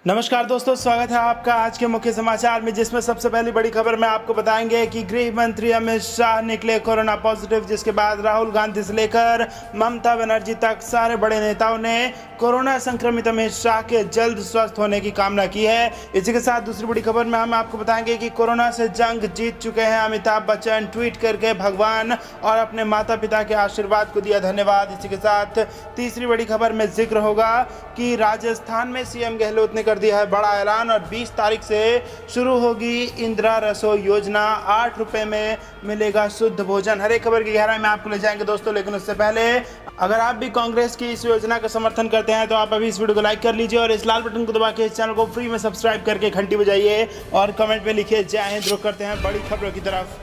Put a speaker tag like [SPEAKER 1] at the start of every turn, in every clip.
[SPEAKER 1] नमस्कार दोस्तों, स्वागत है आपका आज के मुख्य समाचार में, जिसमें सबसे पहली बड़ी खबर में आपको बताएंगे कि गृह मंत्री अमित शाह निकले कोरोना पॉजिटिव, जिसके बाद राहुल गांधी से लेकर ममता बनर्जी तक सारे बड़े नेताओं ने कोरोना संक्रमित अमित शाह के जल्द स्वस्थ होने की कामना की है। इसी के साथ दूसरी बड़ी खबर में हम आपको बताएंगे कि कोरोना से जंग जीत चुके हैं अमिताभ बच्चन, ट्वीट करके भगवान और अपने माता पिता के आशीर्वाद को दिया धन्यवाद। इसी के साथ तीसरी बड़ी खबर में जिक्र होगा कि राजस्थान में सीएम गहलोत ने कर दिया है बड़ा ऐलान और 20 तारीख से शुरू होगी इंदिरा रसोई योजना। 8 रुपए में मिलेगा शुद्ध भोजन। हर एक खबर की गहराई में आपको ले जाएंगे दोस्तों, लेकिन उससे पहले अगर आप भी कांग्रेस की इस योजना का समर्थन करते हैं तो आप अभी इस वीडियो को लाइक कर लीजिए और इस लाल बटन को दबा के इस चैनल को फ्री में सब्सक्राइब करके घंटी बजाइए और कमेंट में लिखिए जय हिंद। रुक करते हैं बड़ी खबरों की तरफ।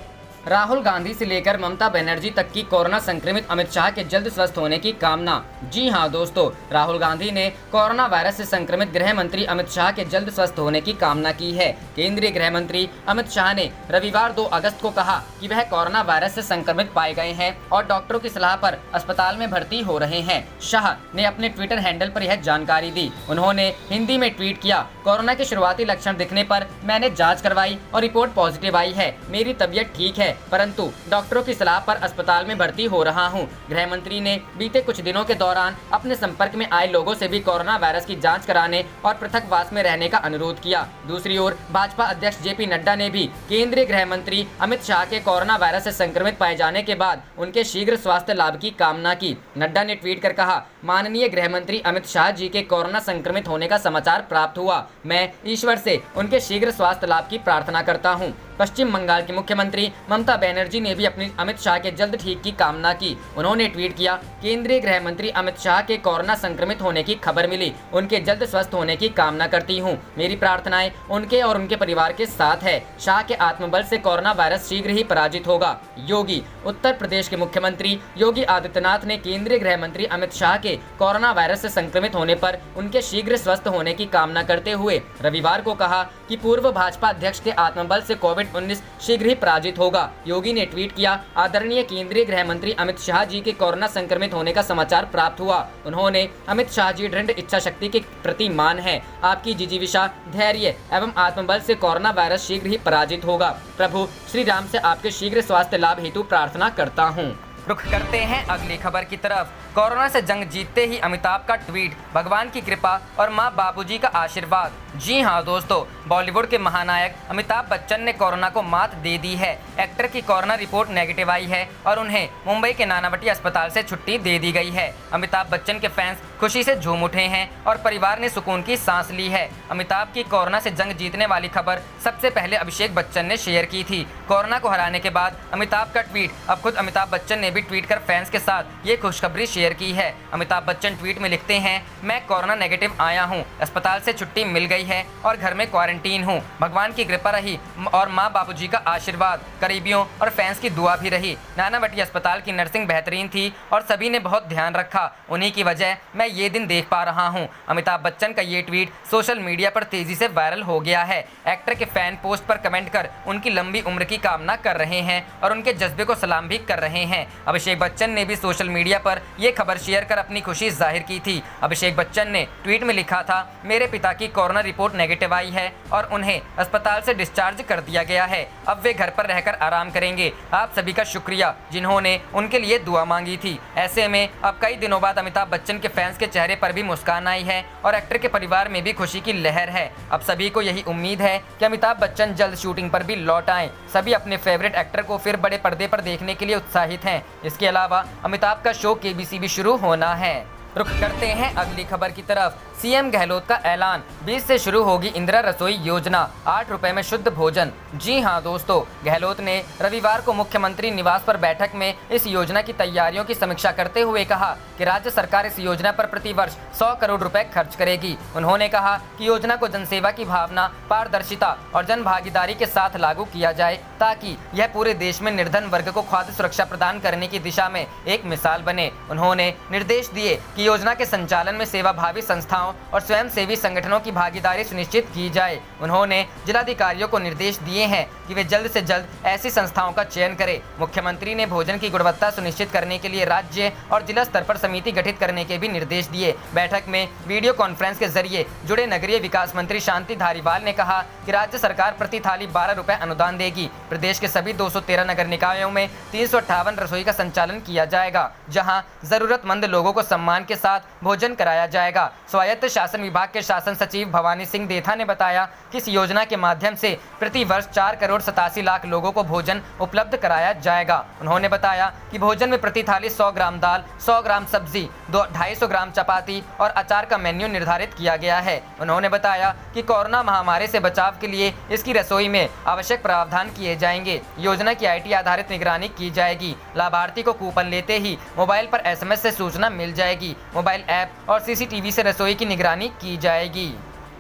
[SPEAKER 2] राहुल गांधी से लेकर ममता बनर्जी तक की कोरोना संक्रमित अमित शाह के जल्द स्वस्थ होने की कामना। जी हां दोस्तों, राहुल गांधी ने कोरोना वायरस से संक्रमित गृह मंत्री अमित शाह के जल्द स्वस्थ होने की कामना की है। केंद्रीय गृह मंत्री अमित शाह ने रविवार 2 अगस्त को कहा कि वह कोरोना वायरस से संक्रमित पाए गए हैं और डॉक्टरों की सलाह पर अस्पताल में भर्ती हो रहे हैं। शाह ने अपने ट्विटर हैंडल पर यह जानकारी दी। उन्होंने हिंदी में ट्वीट किया, कोरोना के शुरुआती लक्षण दिखने पर मैंने जाँच करवाई और रिपोर्ट पॉजिटिव आई है। मेरी तबीयत ठीक है, परंतु डॉक्टरों की सलाह पर अस्पताल में भर्ती हो रहा हूं। गृह मंत्री ने बीते कुछ दिनों के दौरान अपने संपर्क में आए लोगों से भी कोरोना वायरस की जांच कराने और पृथकवास में रहने का अनुरोध किया। दूसरी ओर भाजपा अध्यक्ष जेपी नड्डा ने भी केंद्रीय गृह मंत्री अमित शाह के कोरोना वायरस से संक्रमित पाए जाने के बाद उनके शीघ्र स्वास्थ्य लाभ की कामना की। नड्डा ने ट्वीट कर कहा, माननीय गृह मंत्री अमित शाह जी के कोरोना संक्रमित होने का समाचार प्राप्त हुआ। मैं ईश्वर से उनके शीघ्र स्वास्थ्य लाभ की प्रार्थना करता हूँ। पश्चिम बंगाल की मुख्यमंत्री ममता बनर्जी ने भी अपनी अमित शाह के जल्द ठीक की कामना की। उन्होंने ट्वीट किया, केंद्रीय गृह मंत्री अमित शाह के कोरोना संक्रमित होने की खबर मिली, उनके जल्द स्वस्थ होने की कामना करती हूं। मेरी प्रार्थनाएं उनके और उनके परिवार के साथ है। शाह के आत्मबल से कोरोना वायरस शीघ्र ही पराजित होगा। योगी उत्तर प्रदेश के मुख्यमंत्री योगी आदित्यनाथ ने केंद्रीय गृह मंत्री अमित शाह के कोरोना वायरस से संक्रमित होने पर उनके शीघ्र स्वस्थ होने की कामना करते हुए रविवार को कहा कि पूर्व भाजपा अध्यक्ष के आत्मबल से कोविड-19 शीघ्र ही पराजित होगा। योगी ने ट्वीट किया, आदरणीय केंद्रीय गृह मंत्री अमित शाह जी के कोरोना संक्रमित होने का समाचार प्राप्त हुआ। उन्होंने अमित शाह जी दृढ़ इच्छा शक्ति के प्रतिमान है। आपकी जिजीविषा, धैर्य एवं आत्मबल से कोरोना वायरस शीघ्र ही पराजित होगा। प्रभु श्री राम से आपके शीघ्र स्वास्थ्य लाभ हेतु प्रार्थना करता हूँ। रुख करते हैं अगली खबर की तरफ। कोरोना से जंग जीतते ही अमिताभ का ट्वीट, भगवान की कृपा और मां बाबूजी का आशीर्वाद। जी हां दोस्तों, बॉलीवुड के महानायक अमिताभ बच्चन ने कोरोना को मात दे दी है। एक्टर की कोरोना रिपोर्ट नेगेटिव आई है और उन्हें मुंबई के नानावटी अस्पताल से छुट्टी दे दी गई है। अमिताभ बच्चन के फैंस खुशी से झूम उठे हैं और परिवार ने सुकून की सांस ली है। अमिताभ की कोरोना से जंग जीतने वाली खबर सबसे पहले अभिषेक बच्चन ने शेयर की थी। कोरोना को हराने के बाद अमिताभ का ट्वीट, अब खुद अमिताभ बच्चन ने भी ट्वीट कर फैंस के साथ ये खुशखबरी शेयर की है। अमिताभ बच्चन ट्वीट में लिखते हैं, मैं कोरोना नेगेटिव आया हूँ, अस्पताल से छुट्टी मिल गई है और घर में क्वारंटीन हूँ। भगवान की कृपा रही और माँ बाबूजी का आशीर्वाद, करीबियों और फैंस की दुआ भी रही। नानावटी अस्पताल की नर्सिंग बेहतरीन थी और सभी ने बहुत ध्यान रखा। उन्हीं की वजह मैं ये दिन देख पा रहा हूँ। अमिताभ बच्चन का ये ट्वीट सोशल मीडिया पर तेजी से वायरल हो गया है। एक्टर के फैन पोस्ट पर कमेंट कर उनकी लंबी उम्र की कामना कर रहे हैं और उनके जज्बे को सलाम भी कर रहे हैं। अभिषेक बच्चन ने भी सोशल मीडिया पर यह खबर शेयर कर अपनी खुशी जाहिर की थी। अभिषेक बच्चन ने ट्वीट में लिखा था, मेरे पिता की कोरोना रिपोर्ट नेगेटिव आई है और उन्हें अस्पताल से डिस्चार्ज कर दिया गया है। अब वे घर पर रहकर आराम करेंगे। आप सभी का शुक्रिया जिन्होंने उनके लिए दुआ मांगी थी। ऐसे में अब कई दिनों बाद अमिताभ बच्चन के फैंस के चेहरे पर भी मुस्कान आई है और एक्टर के परिवार में भी खुशी की लहर है। अब सभी को यही उम्मीद है कि अमिताभ बच्चन जल्द शूटिंग पर भी लौट आएं। सभी अपने फेवरेट एक्टर को फिर बड़े पर्दे पर देखने के लिए उत्साहित हैं। इसके अलावा अमिताभ का शो केबीसी भी शुरू होना है। रुख करते हैं अगली खबर की तरफ। सीएम गहलोत का ऐलान, 20 से शुरू होगी इंदिरा रसोई योजना, 8 रुपए में शुद्ध भोजन। जी हां दोस्तों, गहलोत ने रविवार को मुख्यमंत्री निवास पर बैठक में इस योजना की तैयारियों की समीक्षा करते हुए कहा कि राज्य सरकार इस योजना पर प्रतिवर्ष 100 करोड़ रुपए खर्च करेगी। उन्होंने कहा कि योजना को जनसेवा की भावना, पारदर्शिता और जन भागीदारी के साथ लागू किया जाए ताकि यह पूरे देश में निर्धन वर्ग को खाद्य सुरक्षा प्रदान करने की दिशा में एक मिसाल बने। उन्होंने निर्देश दिए कि कि योजना के संचालन में सेवाभावी संस्थाओं और स्वयंसेवी संगठनों की भागीदारी सुनिश्चित की जाए। उन्होंने जिलाधिकारियों को निर्देश दिए हैं कि वे जल्द से जल्द ऐसी संस्थाओं का चयन करें। मुख्यमंत्री ने भोजन की गुणवत्ता सुनिश्चित करने के लिए राज्य और जिला स्तर पर समिति गठित करने के भी निर्देश दिए। बैठक में वीडियो कॉन्फ्रेंस के जरिए जुड़े नगरीय विकास मंत्री शांति धारीवाल ने कहा कि राज्य सरकार प्रति थाली 12 रुपए अनुदान देगी। प्रदेश के सभी 213 नगर निकायों में 358 रसोई का संचालन किया जाएगा, जहां जरूरतमंद लोगों को सम्मान के साथ भोजन कराया जाएगा। स्वायत्त शासन विभाग के शासन सचिव भवानी सिंह देथा ने बताया कि इस योजना के माध्यम से प्रति वर्ष 4 करोड़ 87 लाख लोगों को भोजन उपलब्ध कराया जाएगा। उन्होंने बताया कि भोजन में प्रति थाली 100 ग्राम दाल, 100 ग्राम सब्जी, 250 ग्राम चपाती और अचार का मेन्यू निर्धारित किया गया है। उन्होंने बताया कि कोरोना महामारी से बचाव के लिए इसकी रसोई में आवश्यक प्रावधान किए जाएंगे। योजना की IT आधारित निगरानी की जाएगी। लाभार्थी को कूपन लेते ही मोबाइल पर SMS से सूचना मिल जाएगी। मोबाइल ऐप और CCTV से रसोई की निगरानी की जाएगी।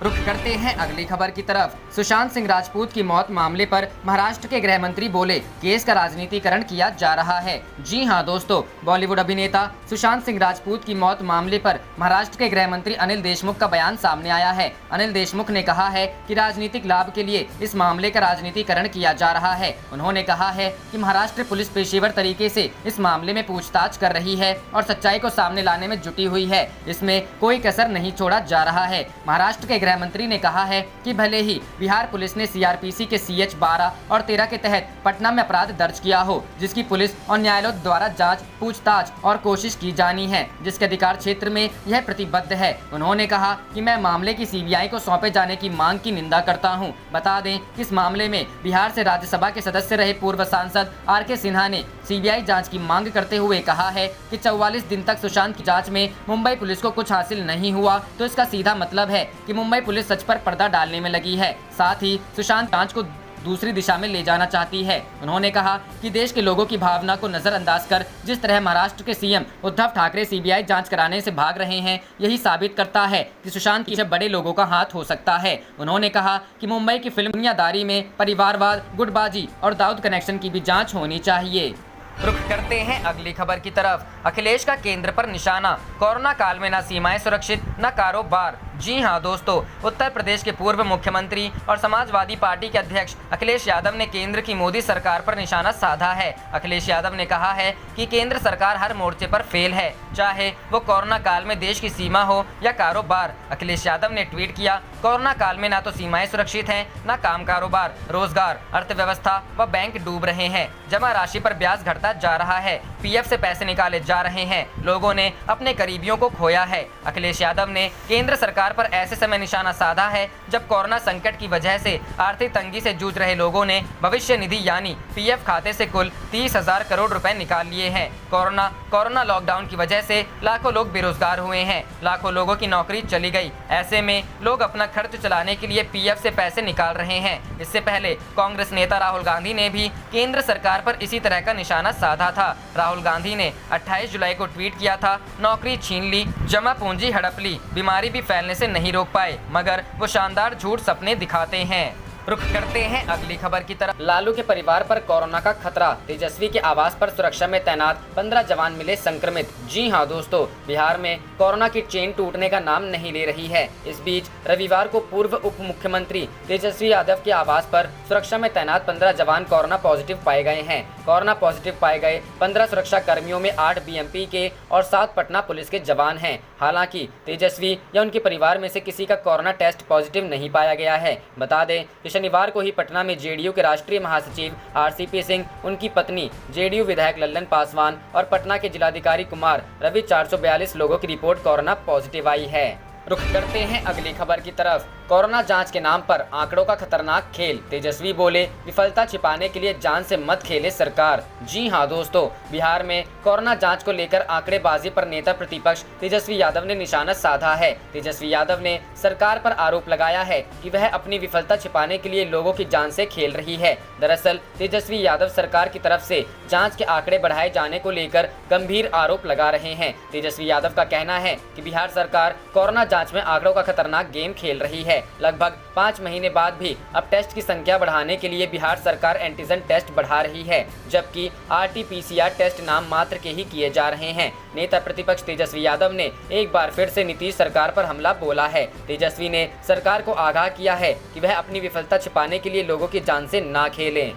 [SPEAKER 2] रुख करते हैं अगली खबर की तरफ। सुशांत सिंह राजपूत की मौत मामले पर महाराष्ट्र के गृह मंत्री बोले, केस का राजनीतिकरण किया जा रहा है। जी हां दोस्तों, बॉलीवुड अभिनेता सुशांत सिंह राजपूत की मौत मामले पर महाराष्ट्र के गृह मंत्री अनिल देशमुख का बयान सामने आया है। अनिल देशमुख ने कहा है कि राजनीतिक लाभ के लिए इस मामले का राजनीतिकरण किया जा रहा है। उन्होंने कहा है कि महाराष्ट्र पुलिस पेशेवर तरीके से इस मामले में पूछताछ कर रही है और सच्चाई को सामने लाने में जुटी हुई है। इसमें कोई कसर नहीं छोड़ा जा रहा है। महाराष्ट्र के गृह मंत्री ने कहा है कि भले ही बिहार पुलिस ने CRPC के CH 12 और 13 के तहत पटना में अपराध दर्ज किया हो, जिसकी पुलिस और न्यायालय द्वारा जांच, पूछताछ और कोशिश की जानी है, जिसके अधिकार क्षेत्र में यह प्रतिबद्ध है। उन्होंने कहा कि मैं मामले की CBI को सौंपे जाने की मांग की निंदा करता हूं। बता दें कि इस मामले में बिहार से राज्यसभा के सदस्य रहे पूर्व सांसद RK सिन्हा ने CBI जांच की मांग करते हुए कहा है कि 44 दिन तक सुशांत की जांच में मुंबई पुलिस को कुछ हासिल नहीं हुआ, तो इसका सीधा मतलब है कि मुंबई पुलिस सच पर पर्दा डालने में लगी है। साथ ही सुशांत जांच को दूसरी दिशा में ले जाना चाहती है। उन्होंने कहा कि देश के लोगों की भावना को नजरअंदाज कर जिस तरह महाराष्ट्र के CM उद्धव ठाकरे CBI जांच कराने से भाग रहे हैं, यही साबित करता है कि सुशांत के पीछे बड़े लोगों का हाथ हो सकता है। उन्होंने कहा कि मुंबई की फिल्म दुनियादारी में परिवारवाद, गुटबाजी और दाऊद कनेक्शन की भी जाँच होनी चाहिए। रुख करते हैं अगली खबर की तरफ। अखिलेश का केंद्र पर निशाना, कोरोना काल में न सीमाएं सुरक्षित न कारोबार। जी हां दोस्तों, उत्तर प्रदेश के पूर्व मुख्यमंत्री और समाजवादी पार्टी के अध्यक्ष अखिलेश यादव ने केंद्र की मोदी सरकार पर निशाना साधा है। अखिलेश यादव ने कहा है कि केंद्र सरकार हर मोर्चे पर फेल है, चाहे वो कोरोना काल में देश की सीमा हो या कारोबार। अखिलेश यादव ने ट्वीट किया, कोरोना काल में ना तो सीमाएं सुरक्षित हैं, न काम कारोबार, रोजगार, अर्थव्यवस्था व बैंक डूब रहे हैं, जमा राशि पर ब्याज घटता जा रहा है, PF से पैसे निकाले जा रहे हैं, लोगों ने अपने करीबियों को खोया है। अखिलेश यादव ने केंद्र सरकार पर ऐसे समय निशाना साधा है जब कोरोना संकट की वजह से आर्थिक तंगी से जूझ रहे लोगों ने भविष्य निधि यानी PF खाते से कुल 30,000 करोड़ रुपए निकाल लिए हैं। कोरोना लॉकडाउन की वजह से लाखों लोग बेरोजगार हुए हैं, लाखों लोगों की नौकरी चली गई। ऐसे में लोग अपना खर्च चलाने के लिए PF से पैसे निकाल रहे हैं। इससे पहले कांग्रेस नेता राहुल गांधी ने भी केंद्र सरकार पर इसी तरह का निशाना साधा था। राहुल गांधी ने 28 जुलाई को ट्वीट किया था, नौकरी छीन ली, जमा पूंजी हड़प ली, बीमारी भी फैलने से नहीं रोक पाए, मगर वो शानदार झूठ सपने दिखाते हैं। रुख करते हैं अगली खबर की तरफ। लालू के परिवार पर कोरोना का खतरा, तेजस्वी के आवास पर सुरक्षा में तैनात 15 जवान मिले संक्रमित। जी हां दोस्तों, बिहार में कोरोना की चेन टूटने का नाम नहीं ले रही है। इस बीच रविवार को पूर्व उप मुख्यमंत्री तेजस्वी यादव के आवास पर सुरक्षा में तैनात 15 जवान कोरोना पॉजिटिव पाए गए हैं। कोरोना पॉजिटिव पाए गए 15 सुरक्षा कर्मियों में 8 BMP के और 7 पटना पुलिस के जवान हैं। हालांकि तेजस्वी या उनके परिवार में से किसी का कोरोना टेस्ट पॉजिटिव नहीं पाया गया है। बता दें कि शनिवार को ही पटना में JDU के राष्ट्रीय महासचिव RCP सिंह, उनकी पत्नी, JDU विधायक लल्लन पासवान और पटना के जिलाधिकारी कुमार रवि 442 लोगों की रिपोर्ट कोरोना पॉजिटिव आई है। रुख करते हैं अगली खबर की तरफ। कोरोना जांच के नाम पर आंकड़ों का खतरनाक खेल, तेजस्वी बोले, विफलता छिपाने के लिए जान से मत खेले सरकार। जी हां दोस्तों, बिहार में कोरोना जांच को लेकर आंकड़ेबाजी पर नेता प्रतिपक्ष तेजस्वी यादव ने निशाना साधा है। तेजस्वी यादव ने सरकार पर आरोप लगाया है कि वह अपनी विफलता छिपाने के लिए लोगों की जान से खेल रही है। दरअसल तेजस्वी यादव सरकार की तरफ से जाँच के आंकड़े बढ़ाए जाने को लेकर गंभीर आरोप लगा रहे हैं। तेजस्वी यादव का कहना है कि बिहार सरकार कोरोना जांच में आंकड़ों का खतरनाक गेम खेल रही है। लगभग 5 महीने बाद भी अब टेस्ट की संख्या बढ़ाने के लिए बिहार सरकार एंटीजन टेस्ट बढ़ा रही है, जबकि RT-PCR टेस्ट नाम मात्र के ही किए जा रहे हैं। नेता प्रतिपक्ष तेजस्वी यादव ने एक बार फिर से नीतीश सरकार पर हमला बोला है। तेजस्वी ने सरकार को आगाह किया है कि वह अपनी विफलता छिपाने के लिए लोगों की जान से ना खेलें।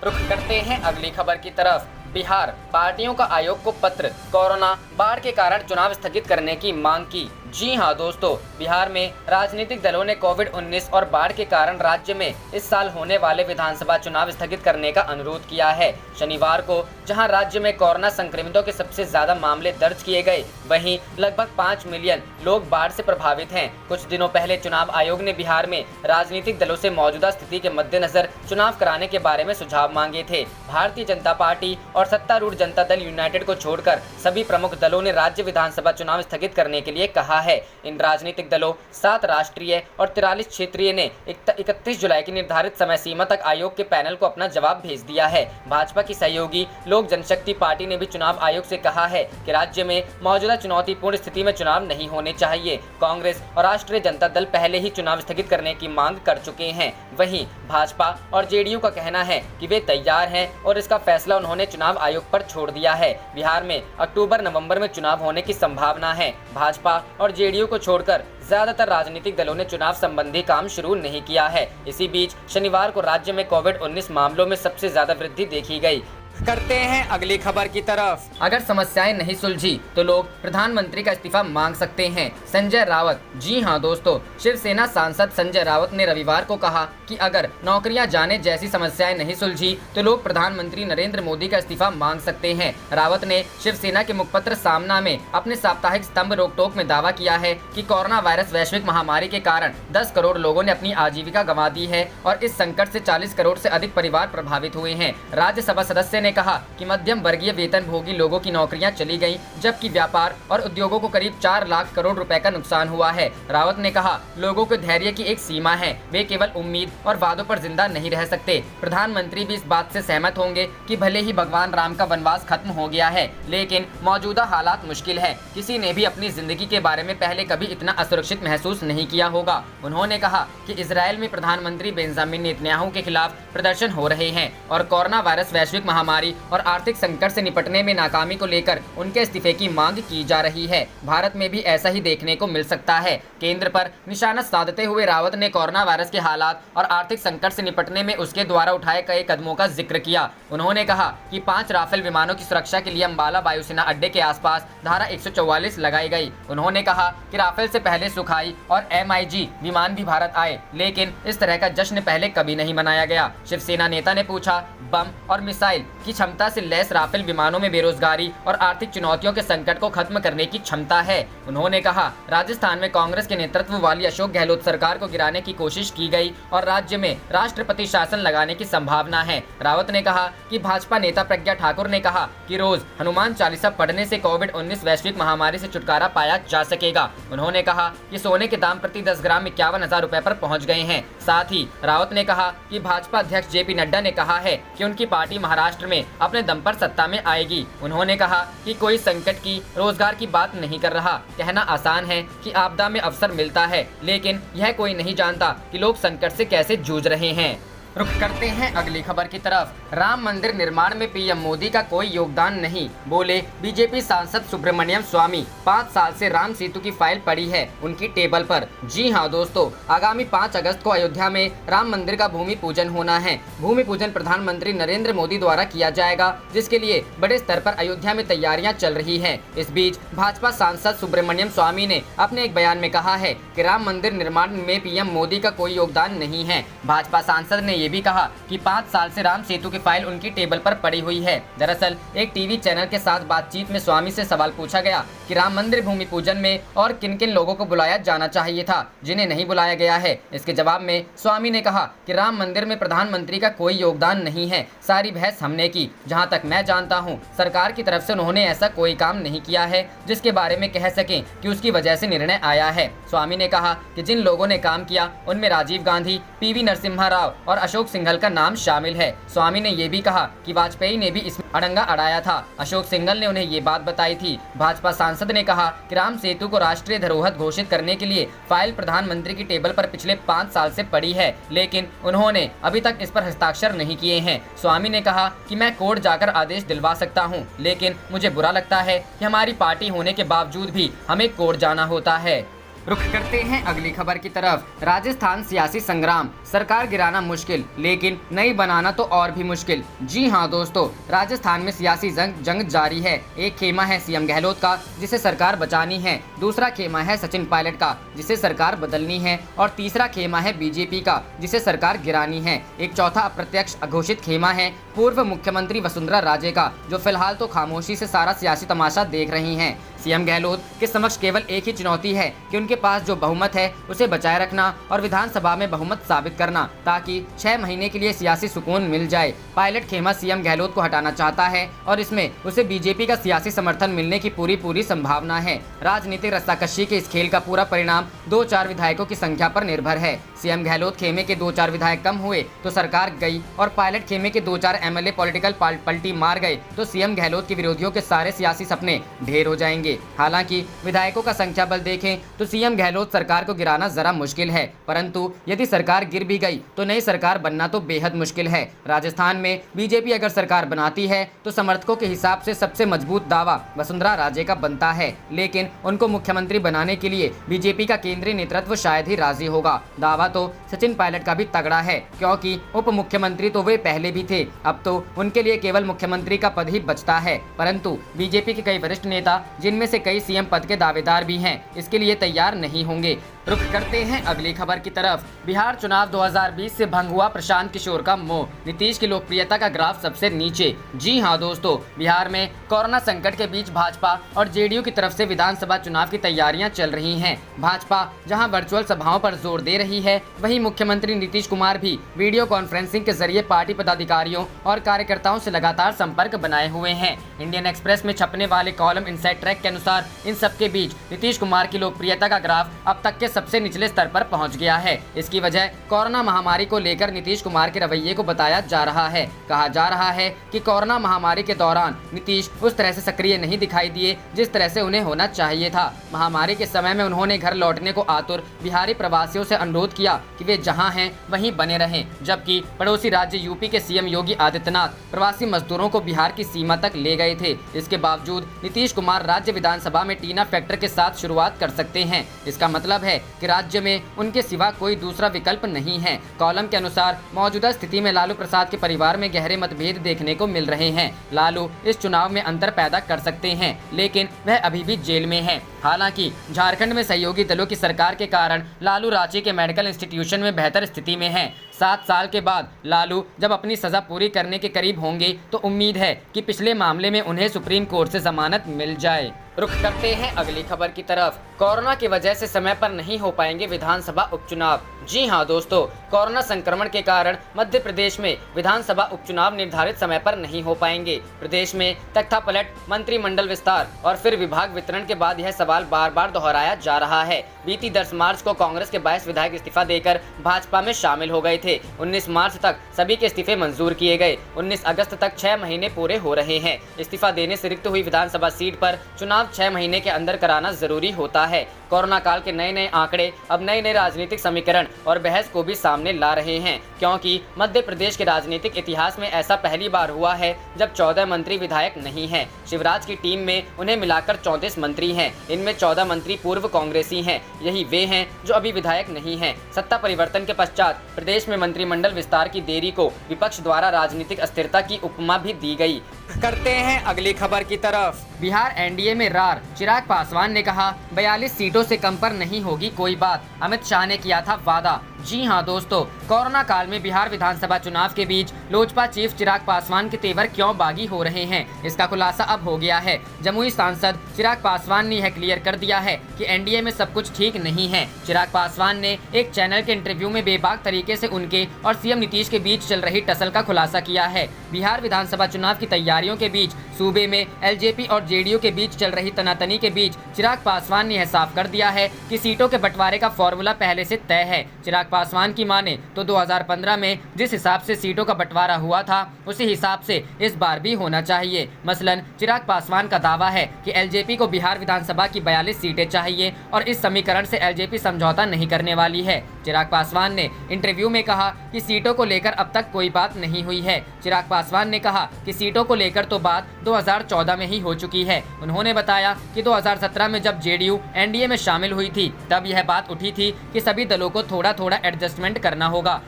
[SPEAKER 2] रुख करते हैं अगली खबर की तरफ। बिहार पार्टियों का आयोग को पत्र, कोरोना बाढ़ के कारण चुनाव स्थगित करने की मांग की। जी हां दोस्तों, बिहार में राजनीतिक दलों ने कोविड-19 और बाढ़ के कारण राज्य में इस साल होने वाले विधानसभा चुनाव स्थगित करने का अनुरोध किया है। शनिवार को जहां राज्य में कोरोना संक्रमितों के सबसे ज्यादा मामले दर्ज किए गए, वहीं लगभग 5 मिलियन लोग बाढ़ से प्रभावित हैं। कुछ दिनों पहले चुनाव आयोग ने बिहार में राजनीतिक दलों से मौजूदा स्थिति के मद्देनजर चुनाव कराने के बारे में सुझाव मांगे थे। भारतीय जनता पार्टी और सत्तारूढ़ जनता दल यूनाइटेड को छोड़कर सभी प्रमुख दलों ने राज्य विधानसभा चुनाव स्थगित करने के लिए कहा है। इन राजनीतिक दलों 7 राष्ट्रीय और 43 क्षेत्रीय ने 31 जुलाई की निर्धारित समय सीमा तक आयोग के पैनल को अपना जवाब भेज दिया है। भाजपा की सहयोगी लोक जनशक्ति पार्टी ने भी चुनाव आयोग से कहा है कि राज्य में मौजूदा चुनौतीपूर्ण स्थिति में चुनाव नहीं होने चाहिए। कांग्रेस और राष्ट्रीय जनता दल पहले ही चुनाव स्थगित करने की मांग कर चुके हैं। वहीं भाजपा और जेडीयू का कहना है कि वे तैयार हैं और इसका फैसला उन्होंने चुनाव आयोग पर छोड़ दिया है। बिहार में अक्टूबर-नवंबर में चुनाव होने की संभावना है। भाजपा और जेडीयू को छोड़कर ज्यादातर राजनीतिक दलों ने चुनाव संबंधी काम शुरू नहीं किया है। इसी बीच शनिवार को राज्य में कोविड-19 मामलों में सबसे ज्यादा वृद्धि देखी गई। करते हैं अगली खबर की तरफ। अगर समस्याएं नहीं सुलझी तो लोग प्रधानमंत्री का इस्तीफा मांग सकते हैं, संजय रावत। जी हां दोस्तों, शिवसेना सांसद संजय रावत ने रविवार को कहा कि अगर नौकरियां जाने जैसी समस्याएं नहीं सुलझी तो लोग प्रधानमंत्री नरेंद्र मोदी का इस्तीफा मांग सकते हैं। रावत ने शिवसेना के मुखपत्र सामना में अपने साप्ताहिक स्तंभ रोकटोक में दावा किया है कि कोरोना वायरस वैश्विक महामारी के कारण 10 करोड़ लोगों ने अपनी आजीविका गंवा दी है और इस संकट से 40 करोड़ से अधिक परिवार प्रभावित हुए हैं। राज्यसभा सदस्य ने कहा कि मध्यम वर्गीय वेतन भोगी लोगों की नौकरियां चली गईं, जबकि व्यापार और उद्योगों को करीब 4 लाख करोड़ रुपए का नुकसान हुआ है। रावत ने कहा, लोगों के धैर्य की एक सीमा है, वे केवल उम्मीद और वादों पर जिंदा नहीं रह सकते। प्रधानमंत्री भी इस बात से सहमत होंगे कि भले ही भगवान राम का वनवास खत्म हो गया है, लेकिन मौजूदा हालात मुश्किल है। किसी ने भी अपनी जिंदगी के बारे में पहले कभी इतना असुरक्षित महसूस नहीं किया होगा। उन्होंने कहा कि इजराइल में प्रधानमंत्री बेंजामिन नेतन्याहू के खिलाफ प्रदर्शन हो रहे हैं और कोरोना वायरस वैश्विक महामारी और आर्थिक संकट से निपटने में नाकामी को लेकर उनके इस्तीफे की मांग की जा रही है। भारत में भी ऐसा ही देखने को मिल सकता है। केंद्र पर निशाना साधते हुए रावत ने कोरोना वायरस के हालात और आर्थिक संकट से निपटने में उसके द्वारा उठाए गए कदमों का जिक्र किया। उन्होंने कहा कि 5 राफेल विमानों की सुरक्षा के लिए अंबाला वायुसेना अड्डे के आसपास धारा 144 लगाई गई। उन्होंने कहा कि राफेल से पहले सुखाई और MiG विमान भी भारत आए, लेकिन इस तरह का जश्न पहले कभी नहीं मनाया गया। शिवसेना नेता ने पूछा, बम और मिसाइल की क्षमता से लैस राफेल विमानों में बेरोजगारी और आर्थिक चुनौतियों के संकट को खत्म करने की क्षमता है। उन्होंने कहा, राजस्थान में कांग्रेस के नेतृत्व वाली अशोक गहलोत सरकार को गिराने की कोशिश की गई और राज्य में राष्ट्रपति शासन लगाने की संभावना है। रावत ने कहा कि भाजपा नेता प्रज्ञा ठाकुर ने कहा कि रोज हनुमान चालीसा पढ़ने से कोविड-19 वैश्विक महामारी से छुटकारा पाया जा सकेगा। उन्होंने कहा कि सोने के दाम प्रति 10 ग्राम 51,000 रुपए पर पहुंच गए हैं। साथ ही रावत ने कहा कि भाजपा अध्यक्ष JP नड्डा ने कहा है कि उनकी पार्टी महाराष्ट्र में अपने दम पर सत्ता में आएगी। उन्होंने कहा कि कोई संकट की, रोजगार की बात नहीं कर रहा। कहना आसान है कि आपदा में अवसर मिलता है, लेकिन यह कोई नहीं जानता कि लोग संकट से कैसे जूझ रहे हैं। रुख करते हैं अगली खबर की तरफ। राम मंदिर निर्माण में PM मोदी का कोई योगदान नहीं, बोले बीजेपी सांसद सुब्रमण्यम स्वामी। 5 साल से राम सेतु की फाइल पड़ी है उनकी टेबल पर। जी हां दोस्तों, आगामी 5 अगस्त को अयोध्या में राम मंदिर का भूमि पूजन होना है। भूमि पूजन प्रधानमंत्री नरेंद्र मोदी द्वारा किया जाएगा, जिसके लिए बड़े स्तर पर अयोध्या में तैयारियां चल रही है। इस बीच भाजपा सांसद सुब्रमण्यम स्वामी ने अपने एक बयान में कहा है कि राम मंदिर निर्माण में PM मोदी का कोई योगदान नहीं है। भाजपा सांसद ने ये भी कहा कि 5 साल से राम सेतु की फाइल उनकी टेबल पर पड़ी हुई है। दरअसल एक टीवी चैनल के साथ बातचीत में स्वामी से सवाल पूछा गया कि राम मंदिर भूमि पूजन में और किन किन लोगों को बुलाया जाना चाहिए था जिन्हें नहीं बुलाया गया है। इसके जवाब में स्वामी ने कहा कि राम मंदिर में प्रधानमंत्री का कोई योगदान नहीं है, सारी बहस हमने की। जहां तक मैं जानता हूं, सरकार की तरफ से उन्होंने ऐसा कोई काम नहीं किया है जिसके बारे में कह सकें कि उसकी वजह से निर्णय आया है। स्वामी ने कहा कि जिन लोगों ने काम किया उनमें राजीव गांधी, PV नरसिम्हा राव और अशोक सिंघल का नाम शामिल है। स्वामी ने ये भी कहा कि वाजपेयी ने भी इसमें अड़ंगा अड़ाया था। अशोक सिंघल ने उन्हें ये बात बताई थी। भाजपा सांसद ने कहा कि राम सेतु को राष्ट्रीय धरोहर घोषित करने के लिए फाइल प्रधानमंत्री की टेबल पर पिछले 5 साल से पड़ी है, लेकिन उन्होंने अभी तक इस पर हस्ताक्षर नहीं किए हैं। स्वामी ने कहा कि मैं कोर्ट जाकर आदेश दिलवा सकता हूं, लेकिन मुझे बुरा लगता है कि हमारी पार्टी होने के बावजूद भी हमें कोर्ट जाना होता है। रुख करते हैं अगली खबर की तरफ। राजस्थान सियासी संग्राम, सरकार गिराना मुश्किल लेकिन नई बनाना तो और भी मुश्किल। जी हां दोस्तों, राजस्थान में सियासी जंग जारी है। एक खेमा है सीएम गहलोत का, जिसे सरकार बचानी है। दूसरा खेमा है सचिन पायलट का, जिसे सरकार बदलनी है। और तीसरा खेमा है बीजेपी का, जिसे सरकार गिरानी है। एक चौथा अप्रत्यक्ष अघोषित खेमा है पूर्व मुख्यमंत्री वसुंधरा राजे का, जो फिलहाल तो खामोशी से सारा सियासी तमाशा देख रही हैं। सीएम गहलोत के समक्ष केवल एक ही चुनौती है कि उनके पास जो बहुमत है उसे बचाए रखना और विधानसभा में बहुमत साबित करना, ताकि 6 महीने के लिए सियासी सुकून मिल जाए। पायलट खेमा सीएम गहलोत को हटाना चाहता है और इसमें उसे बीजेपी का सियासी समर्थन मिलने की पूरी संभावना है। राजनीतिक रस्साकशी के इस खेल का पूरा परिणाम 2-4 विधायकों की संख्या पर निर्भर है। सीएम गहलोत खेमे के 2-4 विधायक कम हुए तो सरकार गई, और पायलट खेमे के 2-4 एमएलए पॉलिटिकल पलटी मार गए तो सीएम गहलोत के विरोधियों के सारे सियासी सपने ढेर हो जाएंगे। हालांकि विधायकों का संख्या बल देखें तो सीएम गहलोत सरकार को गिराना जरा मुश्किल है, परंतु यदि सरकार गिर भी गई तो नई सरकार बनना तो बेहद मुश्किल है। राजस्थान में बीजेपी अगर सरकार बनाती है तो समर्थकों के हिसाब से सबसे मजबूत दावा वसुंधरा राजे का बनता है, लेकिन उनको मुख्यमंत्री बनाने के लिए बीजेपी का केंद्रीय नेतृत्व शायद ही राजी होगा। दावा तो सचिन पायलट का भी तगड़ा है, क्योंकि उप मुख्यमंत्री तो वे पहले भी थे, अब तो उनके लिए केवल मुख्यमंत्री का पद ही बचता है। परंतु बीजेपी के कई वरिष्ठ नेता, जिनमें से कई सीएम पद के दावेदार भी हैं, इसके लिए तैयार नहीं होंगे। रुख करते हैं अगली खबर की तरफ। बिहार चुनाव 2020 से भंग हुआ प्रशांत किशोर का मोह, नीतीश की लोकप्रियता का ग्राफ सबसे नीचे। जी हां दोस्तों, बिहार में कोरोना संकट के बीच भाजपा और जेडीयू की तरफ से विधानसभा चुनाव की तैयारियां चल रही हैं। भाजपा जहां वर्चुअल सभाओं पर जोर दे रही है, वहीं मुख्यमंत्री नीतीश कुमार भी वीडियो कॉन्फ्रेंसिंग के जरिए पार्टी पदाधिकारियों और कार्यकर्ताओं से लगातार संपर्क बनाए हुए हैं। इंडियन एक्सप्रेस में छपने वाले कॉलम इनसाइड ट्रैक के अनुसार इन सबके बीच नीतीश कुमार की लोकप्रियता का ग्राफ अब तक के सबसे निचले स्तर पर पहुंच गया है। इसकी वजह कोरोना महामारी को लेकर नीतीश कुमार के रवैये को बताया जा रहा है। कहा जा रहा है कि कोरोना महामारी के दौरान नीतीश उस तरह से सक्रिय नहीं दिखाई दिए जिस तरह से उन्हें होना चाहिए था। महामारी के समय में उन्होंने घर लौटने को आतुर बिहारी प्रवासियों से अनुरोध किया कि वे जहां हैं वहीं बने रहें, जबकि पड़ोसी राज्य यूपी के सीएम योगी आदित्यनाथ प्रवासी मजदूरों को बिहार की सीमा तक ले गए थे। इसके बावजूद नीतीश कुमार राज्य विधानसभा में टीना फैक्टर के साथ शुरुआत कर सकते हैं। इसका मतलब है कि राज्य में उनके सिवा कोई दूसरा विकल्प नहीं है। कॉलम के अनुसार मौजूदा स्थिति में लालू प्रसाद के परिवार में गहरे मतभेद देखने को मिल रहे हैं। लालू इस चुनाव में अंतर पैदा कर सकते हैं, लेकिन वह अभी भी जेल में है। हालांकि झारखंड में सहयोगी दलों की सरकार के कारण लालू रांची के मेडिकल इंस्टीट्यूशन में बेहतर स्थिति में हैं। 7 साल के बाद लालू जब अपनी सजा पूरी करने के करीब होंगे तो उम्मीद है कि पिछले मामले में उन्हें सुप्रीम कोर्ट से जमानत मिल जाए। रुख करते हैं अगली खबर की तरफ। कोरोना की वजह से समय पर नहीं हो पाएंगे विधानसभा उपचुनाव। जी हां दोस्तों, कोरोना संक्रमण के कारण मध्य प्रदेश में विधानसभा उपचुनाव निर्धारित समय पर नहीं हो पाएंगे। प्रदेश में तख्तापलट, मंत्रिमंडल विस्तार और फिर विभाग वितरण के बाद यह सवाल बार बार दोहराया जा रहा है। बीती 10 मार्च को कांग्रेस के 22 विधायक इस्तीफा देकर भाजपा में शामिल हो गए थे। 19 मार्च तक सभी के इस्तीफे मंजूर किए गए। 19 अगस्त तक 6 महीने पूरे हो रहे हैं। इस्तीफा देने से रिक्त हुई विधानसभा सीट पर चुनाव 6 महीने के अंदर कराना जरूरी होता है। कोरोना काल के नए आंकड़े अब नए राजनीतिक समीकरण और बहस को भी सामने ला रहे हैं, क्योंकि मध्य प्रदेश के राजनीतिक इतिहास में ऐसा पहली बार हुआ है जब 14 मंत्री विधायक नहीं हैं। शिवराज की टीम में उन्हें मिलाकर 34 मंत्री हैं। इनमें 14 मंत्री पूर्व कांग्रेसी हैं। यही वे हैं जो अभी विधायक नहीं हैं। सत्ता परिवर्तन के पश्चात प्रदेश में मंत्रिमंडल विस्तार की देरी को विपक्ष द्वारा राजनीतिक अस्थिरता की उपमा भी दी गई। करते हैं अगली खबर की तरफ। बिहार एनडीए में रार, चिराग पासवान ने कहा 42 सीटों से कम पर नहीं होगी कोई बात, अमित शाह ने किया था वादा। जी हां दोस्तों, कोरोना काल में बिहार विधानसभा चुनाव के बीच लोजपा चीफ चिराग पासवान के तेवर क्यों बागी हो रहे हैं, इसका खुलासा अब हो गया है। जमुई सांसद चिराग पासवान ने यह क्लियर कर दिया है कि एनडीए में सब कुछ ठीक नहीं है। चिराग पासवान ने एक चैनल के इंटरव्यू में बेबाक तरीके से उनके और सीएम नीतीश के बीच चल रही टसल का खुलासा किया है। बिहार विधानसभा चुनाव की तैयारियों के बीच सूबे में एलजेपी और जेडीयू के बीच चल रही तनातनी के बीच चिराग पासवान ने यह साफ कर दिया है कि सीटों के बंटवारे का फॉर्मूला पहले से तय है। चिराग पासवान की माने तो 2015 में जिस हिसाब से सीटों का बंटवारा हुआ था उसी हिसाब से इस बार भी होना चाहिए। मसलन चिराग पासवान का दावा है कि एलजेपी को बिहार विधानसभा की 42 सीटें चाहिए और इस समीकरण से एलजेपी समझौता नहीं करने वाली है। चिराग पासवान ने इंटरव्यू में कहा कि सीटों को लेकर अब तक कोई बात नहीं हुई है। चिराग पासवान ने कहा कि सीटों को लेकर तो बात 2014 में ही हो चुकी है। उन्होंने बताया कि 2017 में जब जेडीयू एनडीए में शामिल हुई थी तब यह बात उठी थी कि सभी दलों को थोड़ा थोड़ा एडजस्टमेंट करना होगा।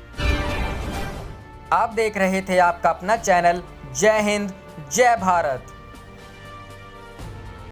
[SPEAKER 3] आप देख रहे थे आपका अपना चैनल जय हिंद जय भारत।